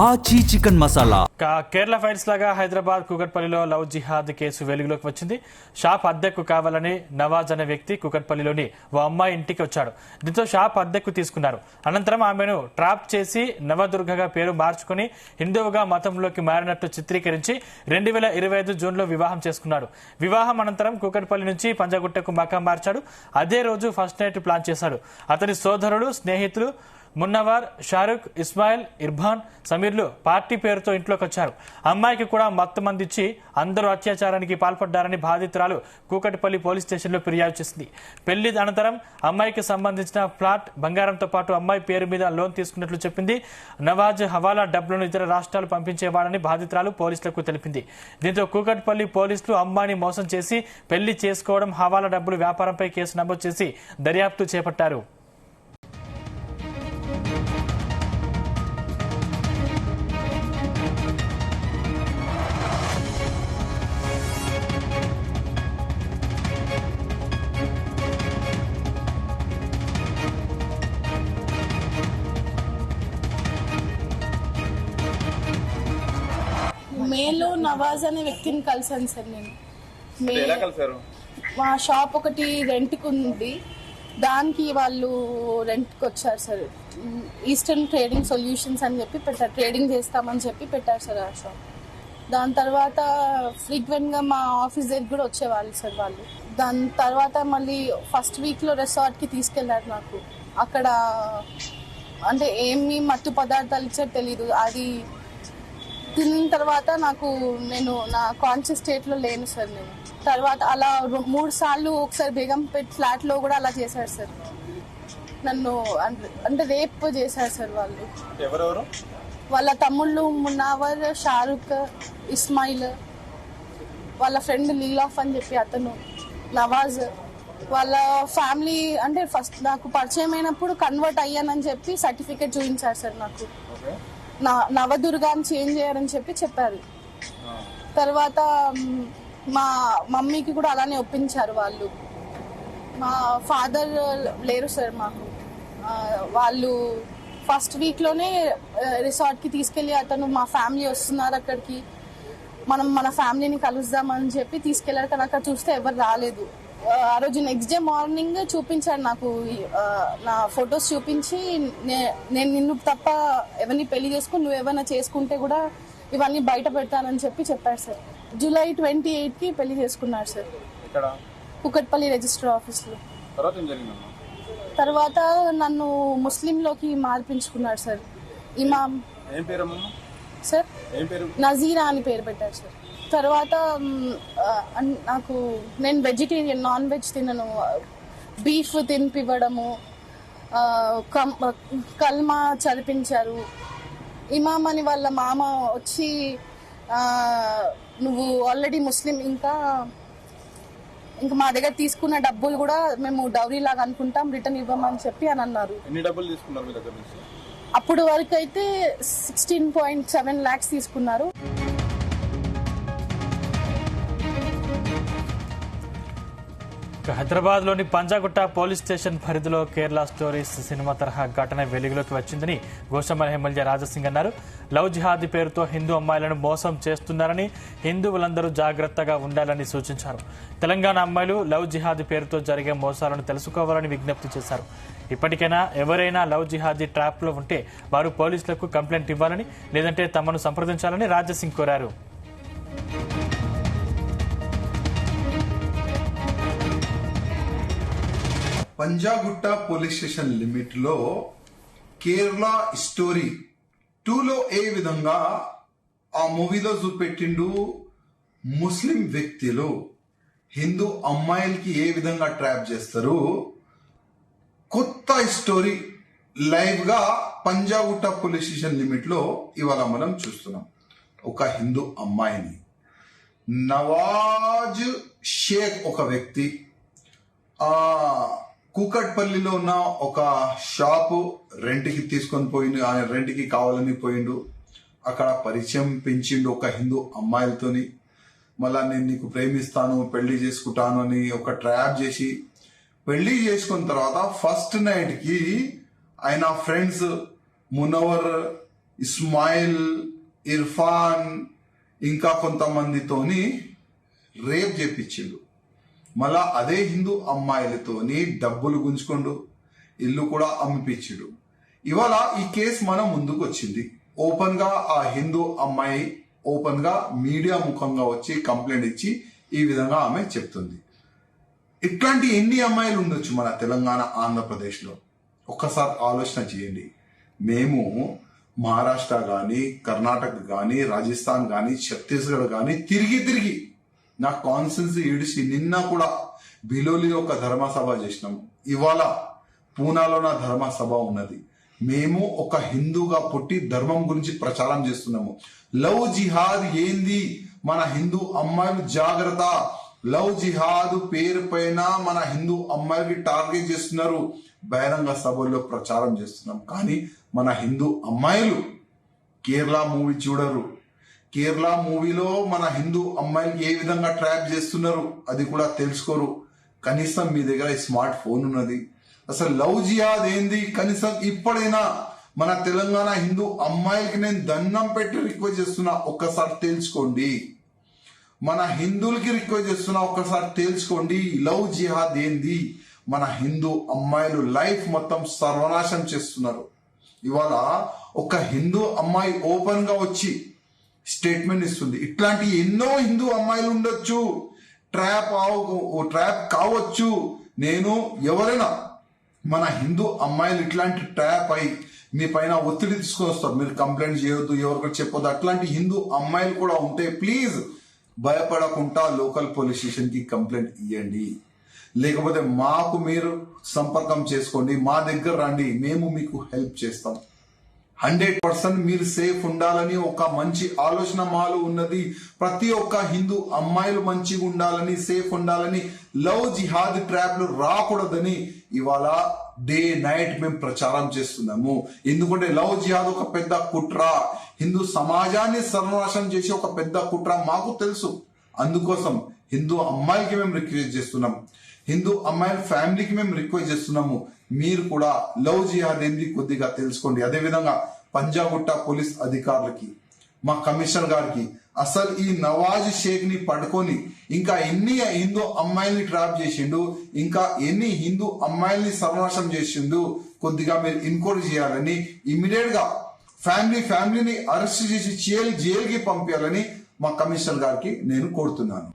ఆచి chicken masala. Kerala files లాగా హైదరాబాద్ కూకట్పల్లిలో లవ్ జిహాద్ కేసు వెలుగులోకి వచ్చింది. షాప్ అద్దెకు కావాలని నవాజ్ అనే వ్యక్తి కూకట్పల్లిలోని ఓ అమ్మాయి ఇంటికి వచ్చాడు. దీంతో షాప్ అద్దెకు తీసుకున్నారు. అనంతరం ఆమెను ట్రాప్ చేసి నవదుర్గగా పేరు మార్చుకుని హిందువుగా మతంలోకి మారినట్టు చిత్రీకరించి 2025 జూన్లో వివాహం చేసుకున్నాడు. వివాహం అనంతరం కూకట్పల్లి నుంచి పంజాగుట్టకు మకాం మార్చాడు. అదే రోజు ఫస్ట్ నైట్ ప్లాన్ చేశాడు. అతని సోదరుడు, స్నేహితులు మున్నవార్, షారుఖ్, ఇస్మాయిల్, ఇర్ఫాన్, సమీర్లు పార్టీ పేరుతో ఇంట్లోకి వచ్చారు. అమ్మాయికి కూడా మత్తు మందిచ్చి అందరూ అత్యాచారానికి పాల్పడ్డారని బాధితురాలు కూకట్పల్లి పోలీస్ స్టేషన్లో ఫిర్యాదు చేసింది. పెళ్లి అనంతరం అమ్మాయికి సంబంధించిన ఫ్లాట్, బంగారంతో పాటు అమ్మాయి పేరు మీద లోన్ తీసుకున్నట్లు చెప్పింది. నవాజ్ హవాలా డబ్బులను ఇతర రాష్ట్రాలు పంపించేవాడని బాధితురాలు పోలీసులకు తెలిపింది. దీంతో కూకట్పల్లి పోలీసులు అమ్మాయిని మోసం చేసి పెళ్లి చేసుకోవడం, హవాలా డబ్బులు వ్యాపారంపై కేసు నమోదు చేసి దర్యాప్తు చేపట్టారు. మేలో నవాజ్ అనే వ్యక్తిని కలిసాను సార్. నేను మా షాప్ ఒకటి రెంట్కి ఉంది, దానికి వాళ్ళు రెంట్కి వచ్చారు సార్. ఈస్టర్న్ ట్రేడింగ్ సొల్యూషన్స్ అని చెప్పి పెట్టారు, ట్రేడింగ్ చేస్తామని చెప్పి పెట్టారు సార్ ఆ షాప్. దాని తర్వాత ఫ్రీక్వెంట్గా మా ఆఫీస్ దగ్గర కూడా వచ్చేవాళ్ళు సార్ వాళ్ళు. దాని తర్వాత మళ్ళీ ఫస్ట్ వీక్లో రిసార్ట్కి తీసుకెళ్లారు. నాకు అక్కడ అంటే ఏమి మత్తు పదార్థాలు ఇచ్చారో తెలీదు. అది తిన్న తర్వాత నేను నా కాన్షియస్ స్టేట్లో లేను సార్. నేను తర్వాత అలా 3 సార్లు ఒకసారి బేగంపేట్ ఫ్లాట్లో కూడా అలా చేశారు సార్. నన్ను అంటే రేప్ చేశారు సార్ వాళ్ళు. ఎవరెవరు? వాళ్ళ తమ్ముళ్ళు మున్నావర్, షారుఖ్, ఇస్మాయిల్, వాళ్ళ ఫ్రెండ్ లీలాఫ్ అని చెప్పి అతను, నవాజ్. వాళ్ళ ఫ్యామిలీ అంటే ఫస్ట్ నాకు పరిచయం అయినప్పుడు కన్వర్ట్ అయ్యానని చెప్పి సర్టిఫికేట్ చూపించారు సార్ నాకు. నవదుర్గాన్ని చేంజ్ చేయాలని చెప్పారు. తర్వాత మా మమ్మీకి కూడా అలానే ఒప్పించారు వాళ్ళు. మా ఫాదర్ లేరు సార్ మాకు. వాళ్ళు ఫస్ట్ వీక్లోనే రిసార్ట్కి తీసుకెళ్ళి అతను మా ఫ్యామిలీ వస్తున్నారు అక్కడికి, మన ఫ్యామిలీని కలుద్దామని చెప్పి తీసుకెళ్లారు. కానీ అక్కడ చూస్తే ఎవరు రాలేదు. ఆ రోజు నెక్స్ట్ డే మార్నింగ్ చూపించాడు నాకు, నా ఫొటోస్ చూపించి నేను నిన్ను తప్ప ఎవరిని పెళ్లి చేసుకుని నువ్వు ఏమైనా చేసుకుంటే కూడా ఇవన్నీ బయట పెడతానని చెప్పారు సార్. జూలై 28కి పెళ్లి చేసుకున్నారు సార్ కూకట్పల్లి రిజిస్టర్ ఆఫీస్లో. తర్వాత నన్ను ముస్లింలోకి మార్పించుకున్నాడు సార్. ఇమాం సార్ నజీరా అని పేరు పెట్టారు సార్. తర్వాత నేను వెజిటేరియన్, నాన్ వెజ్ తినను, బీఫ్ తినిపివ్వడము, కల్మా చదివించారు. ఇమామ్ అని వాళ్ళ మామ వచ్చి నువ్వు ఆల్రెడీ ముస్లిం, ఇంకా మా దగ్గర తీసుకున్న డబ్బులు కూడా మేము డౌరీ లాగా అనుకుంటాం, రిటర్న్ ఇవ్వమని చెప్పి అని అన్నారు. అప్పుడు వరకు అయితే 16.7 lakhs తీసుకున్నారు. హైదరాబాద్ లోని పంజాగుట్ట పోలీస్ స్టేషన్ పరిధిలో కేరళ స్టోరీస్ సినిమా తరహా ఘటన వెలుగులోకి వచ్చిందని గోషామహల్ ఎమ్మెల్యే రాజాసింగ్ అన్నారు. లవ్ జిహాదీ పేరుతో హిందూ అమ్మాయిలను మోసం చేస్తున్నారని, హిందువులందరూ జాగ్రత్తగా ఉండాలని సూచించారు. తెలంగాణ అమ్మాయిలు లవ్ జిహాదీ పేరుతో జరిగే మోసాలను తెలుసుకోవాలని విజ్ఞప్తి చేశారు. ఇప్పటికైనా ఎవరైనా లవ్ జిహాదీ ట్రాప్ లో ఉంటే వారు పోలీసులకు కంప్లైంట్ ఇవ్వాలని, లేదంటే తమను సంప్రదించాలని రాజాసింగ్ కోరారు. పంజాగుట్ట పోలీస్ స్టేషన్ లిమిట్ లో కేరళ స్టోరీ 2లో ఏ విధంగా ఆ మూవీలో చూపెట్టిండు, ముస్లిం వ్యక్తులు హిందూ అమ్మాయిలకి ఏ విధంగా ట్రాప్ చేస్తారు, కొత్త స్టోరీ లైవ్ గా పంజాగుట్ట పోలీస్ స్టేషన్ లిమిట్ లో ఇవాళ మనం చూస్తున్నాం. ఒక హిందూ అమ్మాయిని నవాజ్ షేక్ ఒక వ్యక్తి కూకట్పల్లిలో ఉన్న ఒక షాపు రెంట్కి తీసుకొని పోయిండు, రెంట్కి కావాలని పోయిండు. అక్కడ పరిచయం పెంచిండు ఒక హిందూ అమ్మాయిలతోని. మళ్ళా నేను నీకు ప్రేమిస్తాను, పెళ్లి చేసుకుంటాను అని ఒక ట్రాప్ చేసి పెళ్లి చేసుకున్న తర్వాత ఫస్ట్ నైట్ కి ఆయన ఫ్రెండ్స్ మునవర్, ఇస్మాయిల్, ఇర్ఫాన్ ఇంకా కొంతమందితోని రేప్ చేపించిండు. మళ్ళా అదే హిందూ అమ్మాయిలతోని డబ్బులు గుంజుకుండు, ఇల్లు కూడా అమ్మిపించిండు. ఇవాళ ఈ కేసు మన ముందుకు వచ్చింది. ఓపెన్ గా ఆ హిందూ అమ్మాయి ఓపెన్ గా మీడియా ముఖంగా వచ్చి కంప్లైంట్ ఇచ్చి ఈ విధంగా ఆమె చెప్తుంది. ఇట్లాంటి ఎన్ని అమ్మాయిలు ఉండొచ్చు మన తెలంగాణ, ఆంధ్రప్రదేశ్ లో? ఒక్కసారి ఆలోచన చేయండి. మేము మహారాష్ట్ర గాని, కర్ణాటక గాని, రాజస్థాన్ గాని, ఛత్తీస్గఢ్ గాని తిరిగి నా కాన్స్టిట్యున్సీ ఇడిచి నిన్న కూడా బిలోలిలో ఒక ధర్మసభ చేసినాము. ఇవాళ పూనాలో నా ధర్మసభ ఉన్నది. మేము ఒక హిందూగా పుట్టి ధర్మం గురించి ప్రచారం చేస్తున్నాము. లవ్ జిహాద్ ఏంది? మన హిందూ అమ్మాయిలు జాగ్రత్త. లవ్ జిహాద్ పేరు పైన మన హిందూ అమ్మాయిలకి టార్గెట్ చేస్తున్నారు. బహిరంగ సభల్లో ప్రచారం చేస్తున్నాం. కానీ మన హిందూ అమ్మాయిలు కేరళ మూవీ చూడరు. కేరళ మూవీలో మన హిందూ అమ్మాయిలకి ఏ విధంగా ట్రాప్ చేస్తున్నారు అది కూడా తెలుసుకోరు. కనీసం మీ దగ్గర స్మార్ట్ ఫోన్ ఉన్నది. అసలు లవ్ జిహాద్ ఏంది? కనీసం ఇప్పుడైనా మన తెలంగాణ హిందూ అమ్మాయిలకి నేను దండం పెట్టి రిక్వెస్ట్ చేస్తున్నా, ఒక్కసారి తెలుసుకోండి. మన హిందువులకి రిక్వెస్ట్ చేస్తున్నా, ఒక్కసారి తెలుసుకోండి లవ్ జిహాద్ ఏంది. మన హిందూ అమ్మాయిలు లైఫ్ మొత్తం సర్వనాశం చేస్తున్నారు. ఇవాళ ఒక హిందూ అమ్మాయి ఓపెన్ గా వచ్చి స్టేట్మెంట్ ఇస్తుంది. ఇట్లాంటి ఎన్నో హిందూ అమ్మాయిలు ఉండొచ్చు, ట్రాప్ కావచ్చు. నేను ఎవరైనా మన హిందూ అమ్మాయిలు ఇట్లాంటి ట్రాప్ అయి మీ పైన ఒత్తిడి తీసుకొని వస్తారు, మీరు కంప్లైంట్ చేయొద్దు, ఎవరికైనా చెప్పొద్దు. అట్లాంటి హిందూ అమ్మాయిలు కూడా ఉంటే ప్లీజ్ భయపడకుండా లోకల్ పోలీస్ స్టేషన్ కి కంప్లైంట్ ఇవ్వండి. లేకపోతే మాకు మీరు సంపర్కం చేసుకోండి, మా దగ్గర రండి, మేము మీకు హెల్ప్ చేస్తాం. 100% మీరు సేఫ్ ఉండాలని ఒక మంచి ఆలోచన మాలో ఉన్నది. ప్రతి ఒక్క హిందూ అమ్మాయిలు మంచిగా ఉండాలని, సేఫ్ ఉండాలని, లవ్ జిహాద్ ట్రాప్లు రాకూడదని ఇవాళ డే నైట్ మేము ప్రచారం చేస్తున్నాము. ఎందుకంటే లవ్ జిహాద్ ఒక పెద్ద కుట్ర, హిందూ సమాజాన్ని సర్వనాశనం చేసే ఒక పెద్ద కుట్ర మాకు తెలుసు. అందుకోసం హిందూ అమ్మాయికి మేము రిక్వెస్ట్ చేస్తున్నాం, హిందూ అమ్మాయిల ఫ్యామిలీకి మేము రిక్వెస్ట్ చేస్తున్నాము, మీరు కూడా లవ్ జిహాద్ ఏంది కొద్దిగా తెలుసుకోండి. అదేవిధంగా పంజాగుట్ట పోలీస్ అధికారులకి, మా కమిషనర్ గారికి, అసలు ఈ నవాజ్ షేక్ ని పట్టుకొని ఇంకా ఎన్ని హిందూ అమ్మాయిల్ని ట్రాప్ చేసిండు, ఇంకా ఎన్ని హిందూ అమ్మాయిల్ని సర్వనాశం చేసిండు, కొద్దిగా మీరు ఎంక్వైరీ చేయాలని, ఇమీడియట్ గా ఫ్యామిలీని అరెస్ట్ చేసి జైలుకి పంపించాలని మా కమిషనర్ గారికి నేను కోరుతున్నాను.